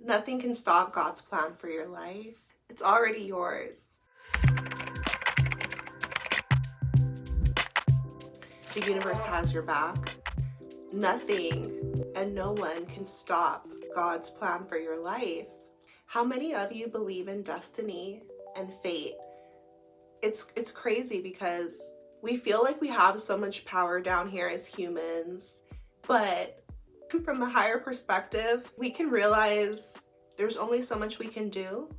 Nothing can stop God's plan for your life. It's already yours. The universe has your back. Nothing and no one can stop God's plan for your life. How many of you believe in destiny and fate? It's crazy because we feel like we have so much power down here as humans, but from a higher perspective, we can realize there's only so much we can do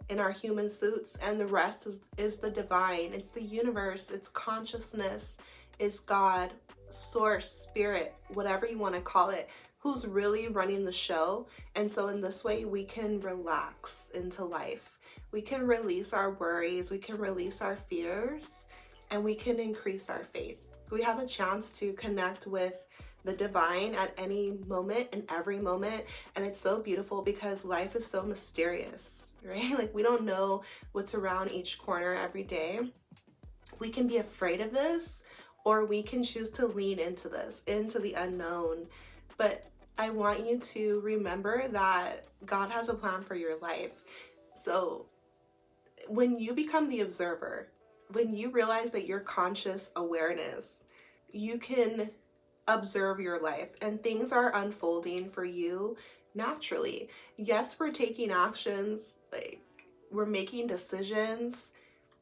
in our human suits, and the rest is the divine. It's the universe, it's consciousness, it's God, source, spirit, whatever you want to call it, who's really running the show. And so in this way, we can relax into life. We can release our worries, we can release our fears, and we can increase our faith. We have a chance to connect with the divine at any moment, in every moment. And it's so beautiful because life is so mysterious, right? Like, we don't know what's around each corner every day. We can be afraid of this, or we can choose to lean into this, into the unknown. But I want you to remember that God has a plan for your life. So when you become the observer, when you realize that your conscious awareness, you can observe your life and things are unfolding for you naturally. Yes, we're taking actions, like we're making decisions,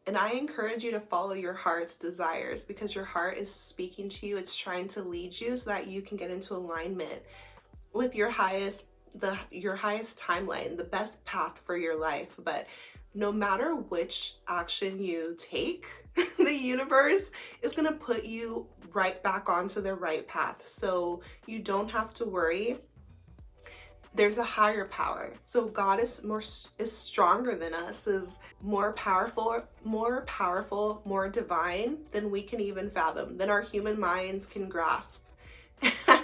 and I encourage you to follow your heart's desires because your heart is speaking to you. It's trying to lead you so that you can get into alignment with your highest timeline, the best path for your life. But no matter which action you take, the universe is going to put you right back onto the right path. So you don't have to worry. There's a higher power. So God is stronger than us, is more powerful, more divine than we can even fathom, than our human minds can grasp.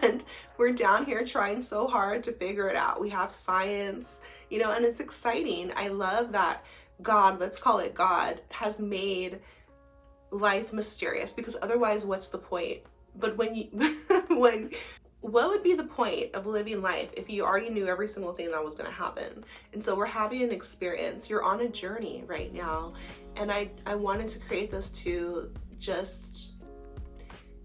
And we're down here trying so hard to figure it out. We have science, and it's exciting. I love that God, let's call it God, has made life mysterious, because otherwise what's the point? But what would be the point of living life if you already knew every single thing that was going to happen? And so we're having an experience. You're on a journey right now. And I wanted to create this to just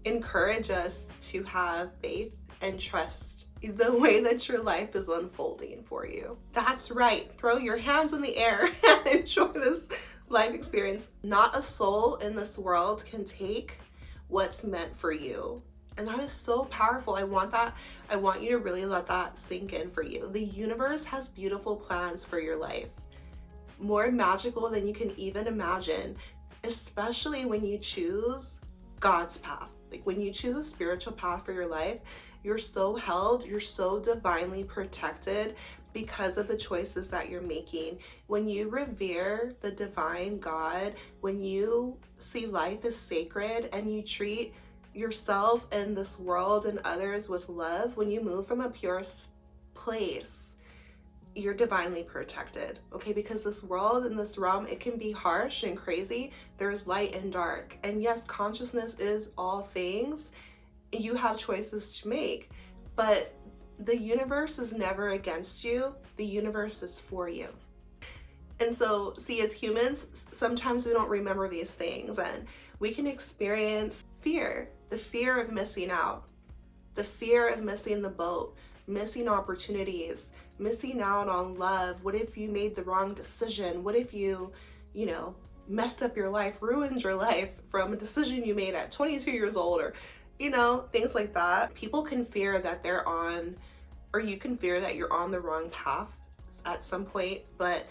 encourage us to have faith and trust the way that your life is unfolding for you. That's right. Throw your hands in the air and enjoy this life experience. Not a soul in this world can take what's meant for you. And that is so powerful. I want you to really let that sink in for you. The universe has beautiful plans for your life, more magical than you can even imagine, especially when you choose God's path. Like, when you choose a spiritual path for your life, you're so held, you're so divinely protected because of the choices that you're making. When you revere the divine God, when you see life as sacred and you treat yourself and this world and others with love, when you move from a pure place, you're divinely protected, okay? Because this world and this realm, it can be harsh and crazy. There's light and dark. And yes, consciousness is all things. You have choices to make, but the universe is never against you. The universe is for you. And so, see, as humans, sometimes we don't remember these things, and we can experience fear, the fear of missing out, the fear of missing the boat, missing opportunities, missing out on love. What if you made the wrong decision? What if you messed up your life, ruined your life from a decision you made at 22 years old, or, things like that. People can fear that they're on, or you can fear that you're on the wrong path at some point, but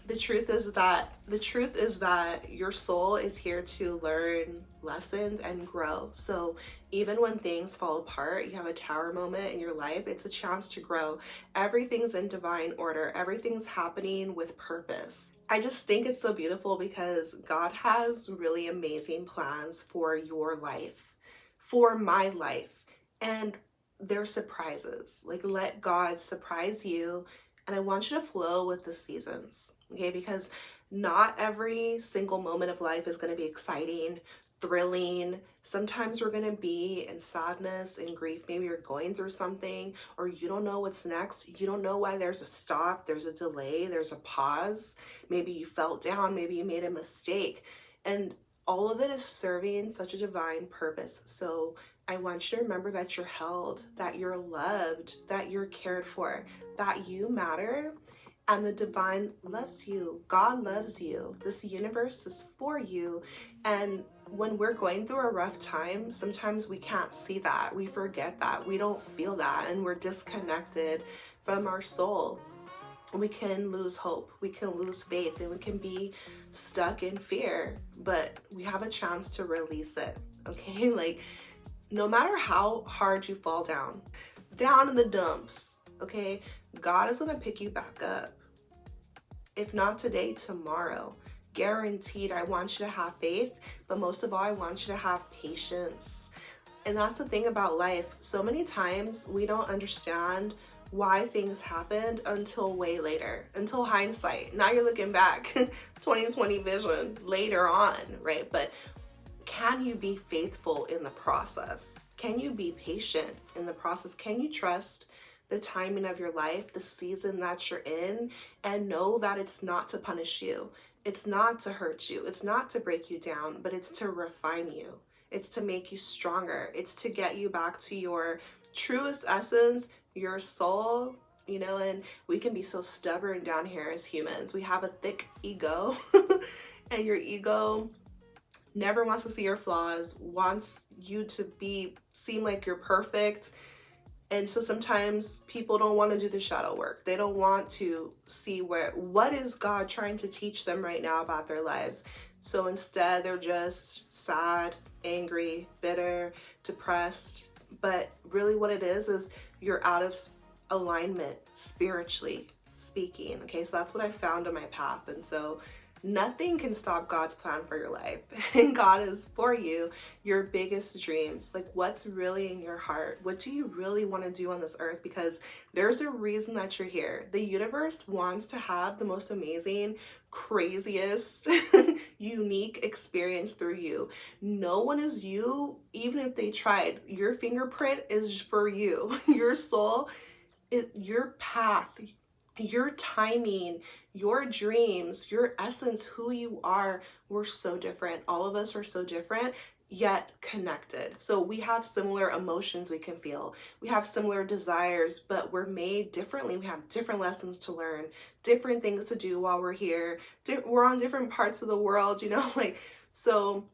the truth is that your soul is here to learn lessons and grow. So even when things fall apart, you have a tower moment in your life, it's a chance to grow. Everything's in divine order. Everything's happening with purpose. I just think it's so beautiful because God has really amazing plans for your life, for my life, and they're surprises. Like, let God surprise you. And I want you to flow with the seasons, okay? Because not every single moment of life is going to be exciting, thrilling. Sometimes we're going to be in sadness and grief. Maybe you're going through something or you don't know what's next. You don't know why there's a stop, there's a delay, there's a pause. Maybe you fell down, maybe you made a mistake. And all of it is serving such a divine purpose. So I want you to remember that you're held, that you're loved, that you're cared for, that you matter, and the divine loves you. God loves you. This universe is for you. And when we're going through a rough time, sometimes we can't see that. We forget that. We don't feel that. And we're disconnected from our soul. We can lose hope. We can lose faith. And we can be stuck in fear. But we have a chance to release it. Okay? Like, no matter how hard you fall down in the dumps, okay, God is going to pick you back up. If not today, tomorrow. Guaranteed. I want you to have faith, but most of all, I want you to have patience. And that's the thing about life. So many times we don't understand why things happened until way later, until hindsight. Now you're looking back, 2020 vision later on, right? But can you be faithful in the process? Can you be patient in the process? Can you trust the timing of your life, the season that you're in, and know that it's not to punish you. It's not to hurt you. It's not to break you down, but it's to refine you. It's to make you stronger. It's to get you back to your truest essence, your soul, you know, and we can be so stubborn down here as humans. We have a thick ego and your ego never wants to see your flaws, wants you to seem like you're perfect. And so sometimes people don't want to do the shadow work. They don't want to see what is God trying to teach them right now about their lives. So instead, they're just sad, angry, bitter, depressed. But really what it is you're out of alignment spiritually speaking. Okay, so that's what I found on my path. And so nothing can stop God's plan for your life. And God is for you, your biggest dreams. Like, what's really in your heart? What do you really want to do on this earth? Because there's a reason that you're here. The universe wants to have the most amazing, craziest, unique experience through you. No one is you, even if they tried. Your fingerprint is for you. Your soul, your path, your timing, your dreams, your essence, who you are, we're so different. All of us are so different, yet connected. So we have similar emotions we can feel. We have similar desires, but we're made differently. We have different lessons to learn, different things to do while we're here. We're on different parts of the world, you know, like, so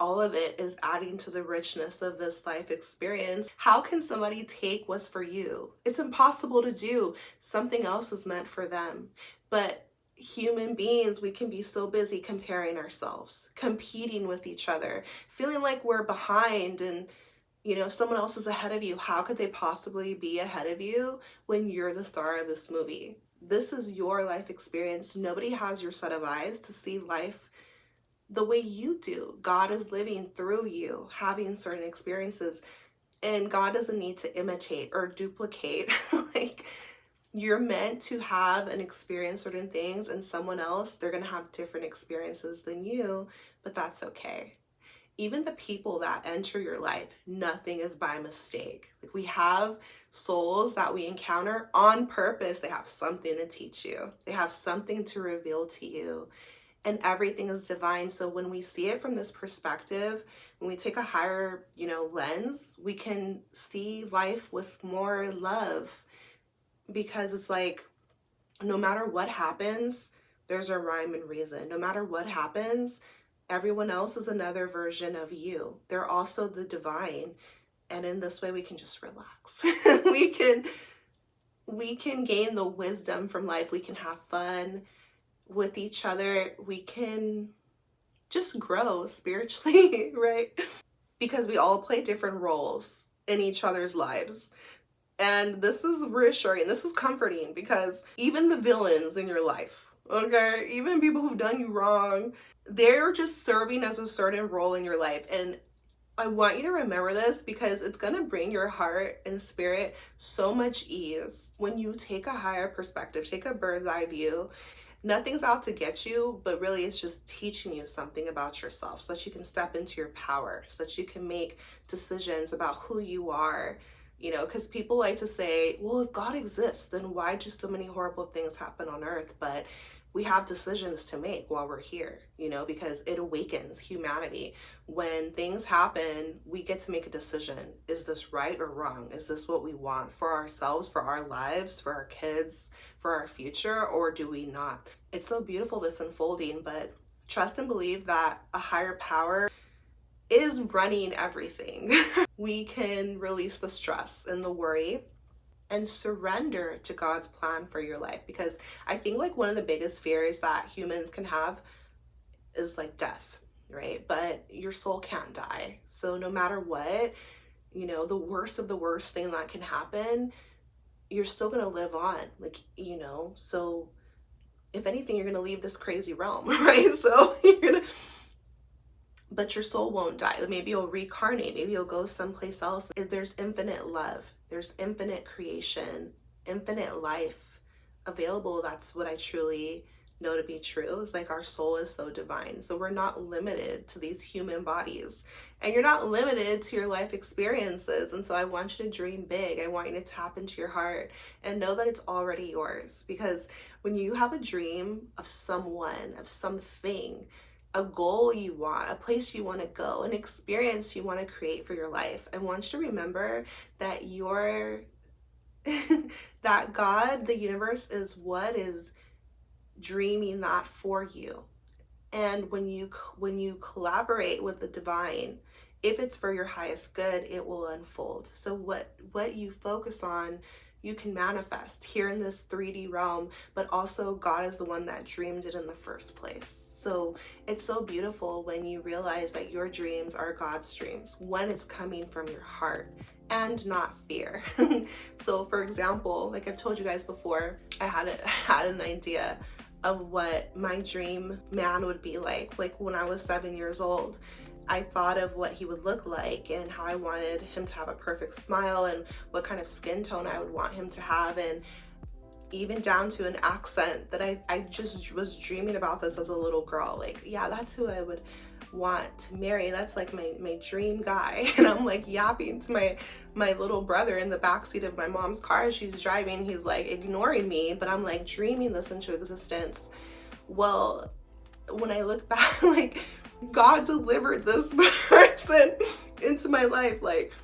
all of it is adding to the richness of this life experience. How can somebody take what's for you? It's impossible to do. Something else is meant for them. But human beings, we can be so busy comparing ourselves, competing with each other, feeling like we're behind and, you know, someone else is ahead of you. How could they possibly be ahead of you when you're the star of this movie? This is your life experience. Nobody has your set of eyes to see life the way you do. God is living through you, having certain experiences, and God doesn't need to imitate or duplicate. Like, you're meant to have and experience certain things, and someone else, they're going to have different experiences than you, but that's okay. Even the people that enter your life, nothing is by mistake. Like, we have souls that we encounter on purpose. They have something to teach you. They have something to reveal to you. And everything is divine. So when we see it from this perspective, when we take a higher, lens, we can see life with more love, because it's like, no matter what happens, there's a rhyme and reason. No matter what happens, everyone else is another version of you. They're also the divine. And in this way, we can just relax. we can gain the wisdom from life. We can have fun with each other. We can just grow spiritually, right? Because we all play different roles in each other's lives. And this is reassuring. This is comforting, because even the villains in your life, okay, even people who've done you wrong, they're just serving as a certain role in your life. And I want you to remember this, because it's going to bring your heart and spirit so much ease when you take a higher perspective, take a bird's eye view, Nothing's out to get you, but really it's just teaching you something about yourself so that you can step into your power, so that you can make decisions about who you are. Because people like to say, well, if God exists, then why do so many horrible things happen on earth? But we have decisions to make while we're here, because it awakens humanity. When things happen, we get to make a decision. Is this right or wrong? Is this what we want for ourselves, for our lives, for our kids, for our future, or do we not? It's so beautiful, this unfolding, but trust and believe that a higher power is running everything. We can release the stress and the worry and surrender to God's plan for your life, because I think like one of the biggest fears that humans can have is like death, right? But your soul can't die. So no matter what, the worst of the worst thing that can happen, you're still going to live on, so if anything, you're going to leave this crazy realm, right? So but your soul won't die. Maybe you'll reincarnate, maybe you'll go someplace else. There's infinite love, there's infinite creation, infinite life available. That's what I truly know to be true. Is like our soul is so divine. So we're not limited to these human bodies, and you're not limited to your life experiences. And so I want you to dream big. I want you to tap into your heart and know that it's already yours. Because when you have a dream of someone, of something, a goal you want, a place you want to go, an experience you want to create for your life, I want you to remember that that God, the universe, is what is dreaming that for you. And when you collaborate with the divine, if it's for your highest good, it will unfold. So what you focus on, you can manifest here in this 3D realm, but also God is the one that dreamed it in the first place. So it's so beautiful when you realize that your dreams are God's dreams, when it's coming from your heart and not fear. So for example, like I've told you guys before, I had an idea of what my dream man would be like when I was 7 years old. I thought of what he would look like and how I wanted him to have a perfect smile and what kind of skin tone I would want him to have, and even down to an accent that I just was dreaming about this as a little girl. Like, yeah, that's who I would want to marry. That's like my dream guy. And I'm like yapping to my little brother in the backseat of my mom's car as she's driving. He's like ignoring me, but I'm like dreaming this into existence. Well, when I look back, like God delivered this person into my life, like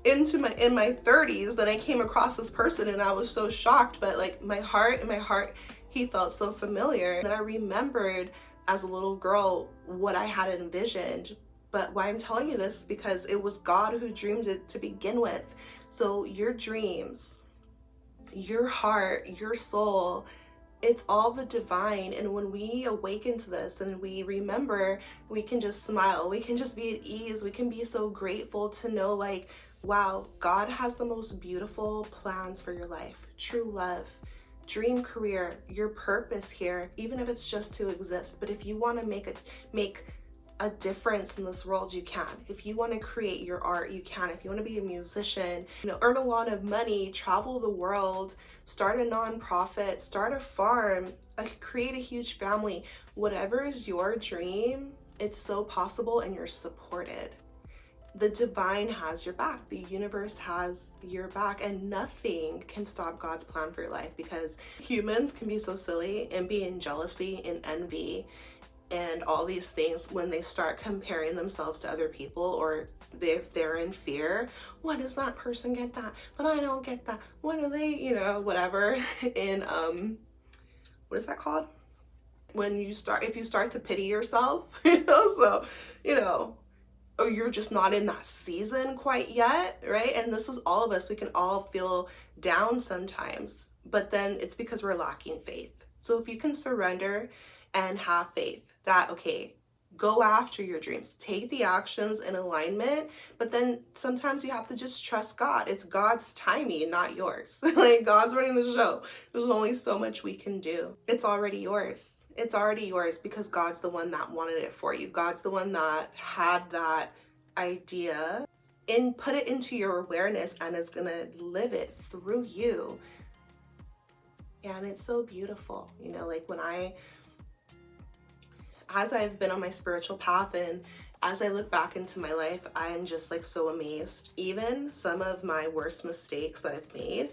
in my 30s. Then I came across this person and I was so shocked, but like in my heart he felt so familiar. Then I remembered as a little girl what I had envisioned. But why I'm telling you this is because it was God who dreamed it to begin with. So your dreams, your heart, your soul, it's all the divine. And when we awaken to this and we remember, we can just smile, we can just be at ease, we can be so grateful to know, like, wow, God has the most beautiful plans for your life. True love, dream career, your purpose here, even if it's just to exist. But if you want to make a difference in this world, you can. If you want to create your art, you can. If you want to be a musician, earn a lot of money, travel the world, start a nonprofit, start a farm, create a huge family, whatever is your dream, it's so possible, and you're supported. The divine has your back. The universe has your back, and nothing can stop God's plan for your life, because humans can be so silly and be in jealousy and envy and all these things when they start comparing themselves to other people, or if they're in fear. Why does that person get that, but I don't get that? Why do they, whatever. In what is that called? If you start to pity yourself, or you're just not in that season quite yet, right? And this is all of us. We can all feel down sometimes, but then it's because we're lacking faith. So if you can surrender and have faith that, okay, go after your dreams, take the actions in alignment, but then sometimes you have to just trust God. It's God's timing, not yours. Like, God's running the show. There's only so much we can do. It's already yours. It's already yours because God's the one that wanted it for you. God's the one that had that idea and put it into your awareness and is gonna live it through you. and it's so beautiful. You know, like as I've been on my spiritual path and as I look back into my life, I am just like so amazed. Even some of my worst mistakes that I've made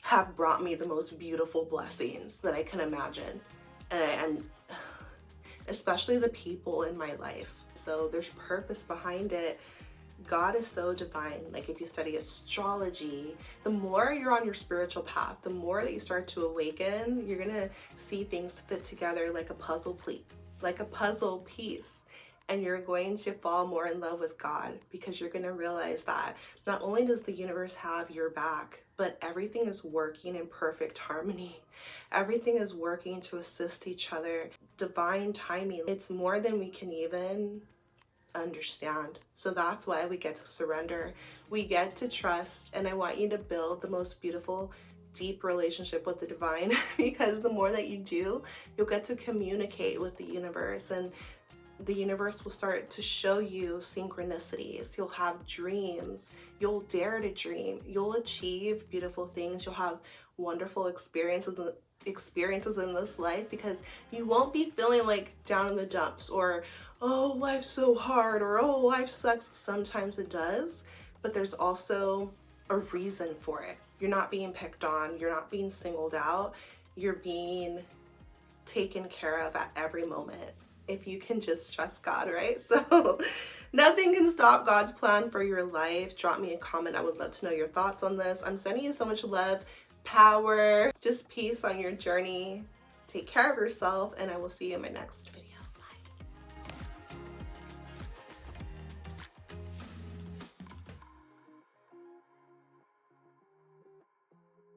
have brought me the most beautiful blessings that I can imagine. And especially the people in my life. So there's purpose behind it. God is so divine. Like if you study astrology, the more you're on your spiritual path, the more that you start to awaken, you're gonna see things fit together like a puzzle piece. And you're going to fall more in love with God because you're gonna realize that not only does the universe have your back, but everything is working in perfect harmony. Everything is working to assist each other. Divine timing. It's more than we can even understand. So that's why we get to surrender. We get to trust. And I want you to build the most beautiful, deep relationship with the divine because the more that you do, you'll get to communicate with the universe, and the universe will start to show you synchronicities. You'll have dreams. You'll dare to dream. You'll achieve beautiful things. You'll have wonderful experiences in this life because you won't be feeling like down in the dumps or, oh, life's so hard, or oh, life sucks. Sometimes it does, but there's also a reason for it. You're not being picked on. You're not being singled out. You're being taken care of at every moment. If you can just trust God, right? So nothing can stop God's plan for your life. Drop me a comment. I would love to know your thoughts on this. I'm sending you so much love, power, just peace on your journey. Take care of yourself, and I will see you in my next video.